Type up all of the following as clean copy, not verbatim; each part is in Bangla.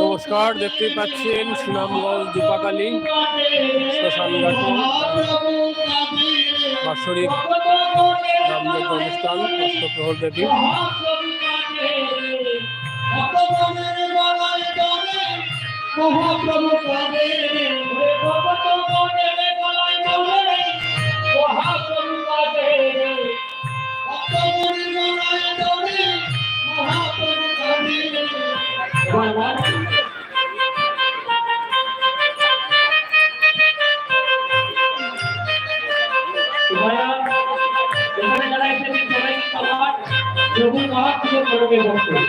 নমস্কার, দেখতে পাচ্ছেন সুনামগঞ্জ দীপাকালী শ্মশানঘাটে বাৎসরিক নামযজ্ঞ অনুষ্ঠান অষ্টপ্রহর দেবী।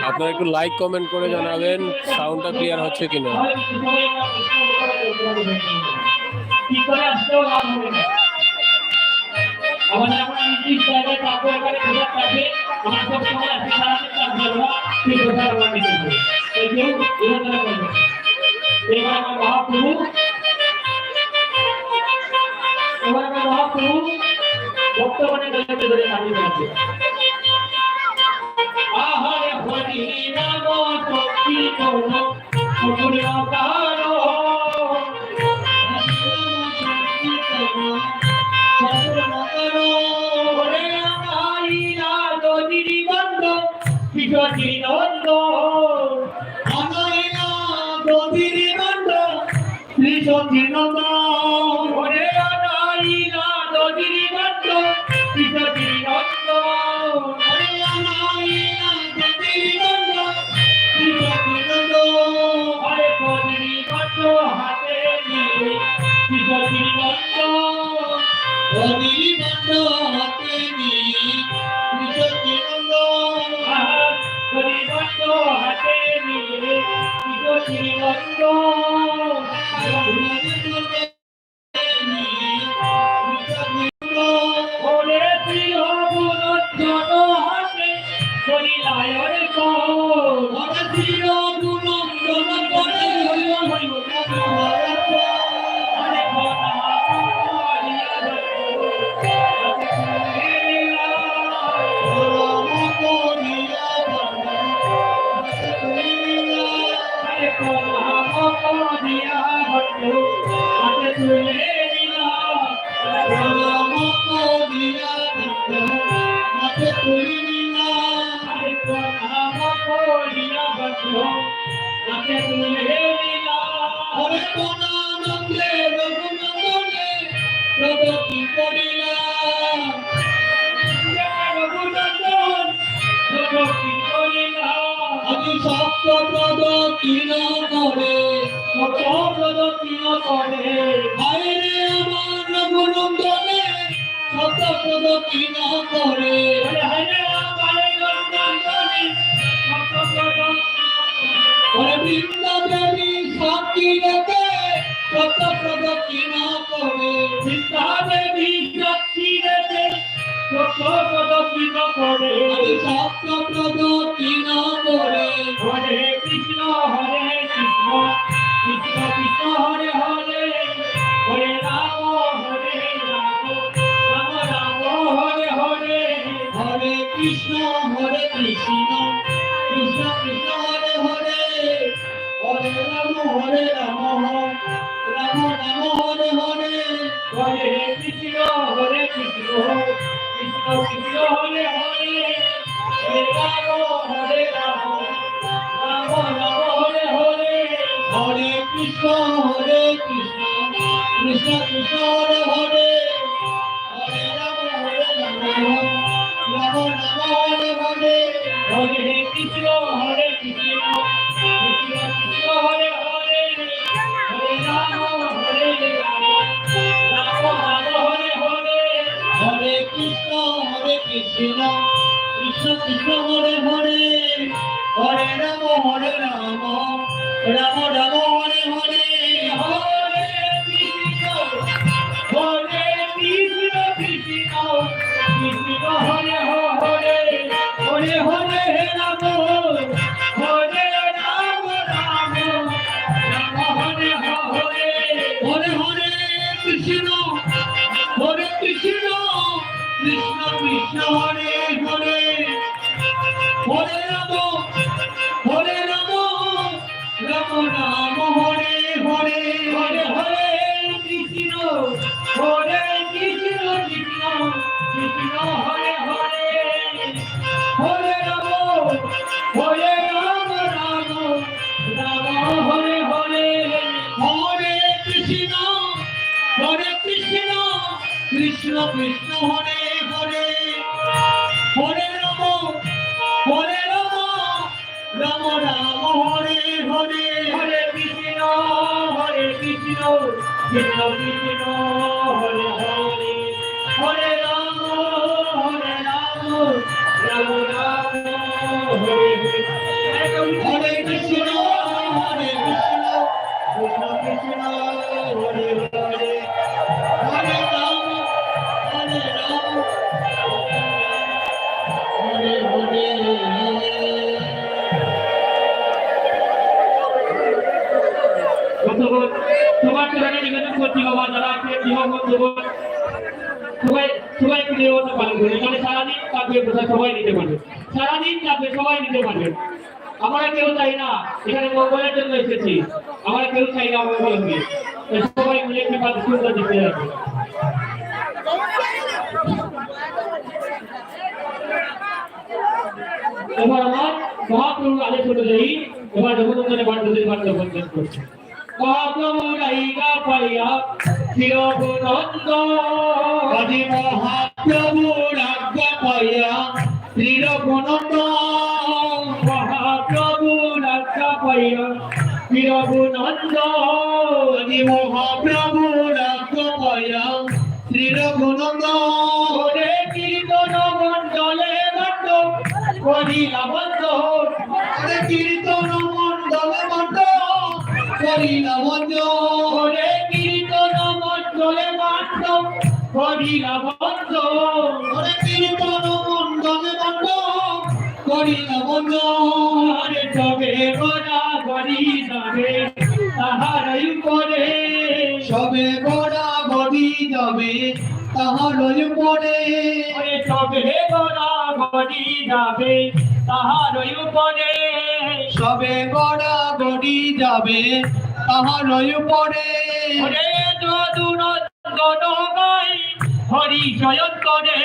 আপনারা একটু লাইক কমেন্ট করে জানাবেন সাউন্ডটা ক্লিয়ার হচ্ছে কিনা। নন্দে রঘুনন্দনে প্রগতি করিলা রঘুনন্দন প্রগতি করিলা আজি সপ্ত প্রগতি না করে সপ্ত প্রগতি না করে ভাইরে আমার রঘুনন্দনে সপ্ত প্রগতি না করে ভাইরে আমার রঘুনন্দনে সপ্ত প্রগতি ওরে বৃন্দা দেবী সাক্ষী রেখে সপ্ত প্রগতি না করে বৃন্দা দেবী সাক্ষী রেখে সপ্ত প্রগতি না করে সপ্ত প্রগতি না করে হরে কৃষ্ণ কৃষ্ণ কৃষ্ণ হরে হরে হরে রাম রাম রাম হরে হরে হরে কৃষ্ণ কৃষ্ণ কৃষ্ণ কৃষ্ণ হরে হরে হরে রাম রাম রাম রাম হরে হরে হরে কৃষ্ণ কৃষ্ণ কৃষ্ণ কৃষ্ণ হরে হরে হরে রাম রাম রাম রাম হরে হরে হরে কৃষ্ণ কৃষ্ণ কৃষ্ণ কৃষ্ণ হরে হরে হরে রাম রাম রাম রাম হরে হরে হরে কৃষ্ণ কৃষ্ণ কৃষ্ণ কৃষ্ণ হরে হরে হরে রাম রাম রাম হরে হরে হরে কৃষ্ণ কৃষ্ণ কৃষ্ণ কৃষ্ণ হরে হরে হরে রাম রাম রাম রাম হরে হরে হরে কৃষ্ণ কৃষ্ণ কৃষ্ণ হরে হরে হরে হরে রাম হরে রাম রাম রাম হরে হরে হরে হরে কৃষ্ণ কৃষ্ণ কৃষ্ণ কৃষ্ণ হরে হরে হরে রাম রাম রাম হরে হরে হরে হরে কৃষ্ণ কৃষ্ণ কৃষ্ণ হরে হরে হরে রাম রাম রাম হরে হরে হরে কৃষ্ণ কৃষ্ণ কৃষ্ণ হরে হরে হরে রাম রাম রাম হরে হরে হরে কৃষ্ণ কৃষ্ণ কৃষ্ণ হরে হরে হরে রাম রাম রাম হরে হরে কৃষ্ণ কৃষ্ণ কৃষ্ণ হরে হরে হরে রাম হরে হরে তোমার চরণে নিবেদন করছি বাবা যারা আছে সবাই নিয়মটা পালন করে এখানে সারাদিন কাঁদবে সবাই নিতে পারবে সারাদিন কাঁদবে সবাই নিতে পারবে আমরা কেউ চাই না এখানে মোবাইলের জন্য এসেছি আমরা কেউ চাই না মোবাইল দিয়ে সবাই মিলে একটি পাত্র সুন্দর দিতে যাবে এবার আমার মহাপ্রভুর আদেশ অনুযায়ী এবার রঘুনন্দনের বার্ধদের বার্তা বন্ধন করছে মহাপ্রভুর আইগা পাইয়া চিরগুণন্দ আজি মহাপ্রভুর আজ্ঞা পাইয়া চিরগুণন্দ মহাপ্রভুর আজ্ঞা পাইয়া চিরগুণন্দ আজি মহাপ্রভুর আজ্ঞা পাইয়া চিরগুণন্দ ওরে কীর্তন মণ্ডলে গণ্ড করিলা বন্ধ ওরে কীর্তন মণ্ডলে গণ্ড করিলা বন্ধ ওরে কীর্তন মণ্ডলে গণ্ড করিলা বন্ধ ওরে কীর্তন মণ্ডলে গণ্ড করিলা বন্ধ আরে তবে গোড়া গড়ি যাবে তাহারই পরে সবে গোড়া গড়ি যাবে তাহারই পরে ওরে তবে গোড়া গড়ি যাবে তাহারই পরে সবে গোড়া গড়ি যাবে তাহারই পরে ওরে যদু নন্দন গাই হরি শয়ন করে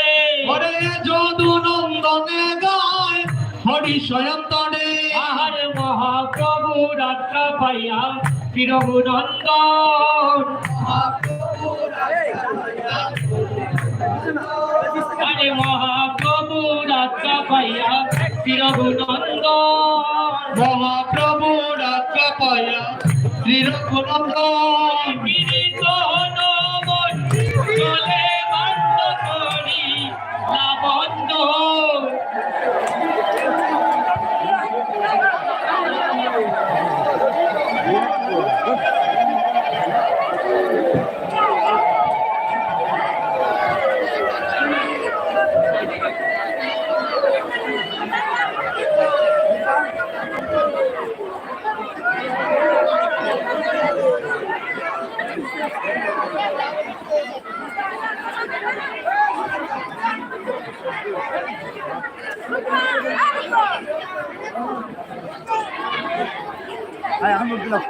ওরে যদু নন্দনে গায় হরি শয়ন করে আহারে মহাপ্রভুর আজ্ঞা পাইয়া চিরগুণন্দন আরে মহাপ্রভুর আজ্ঞা পাইয়া চিরগুণন্দন মহাপ্রভুর আজ্ঞা পাইয়া চিরগুণন্দন পীড়িত নমন চলে বন্ধ করি না বন্ধ এখন বলছিলাম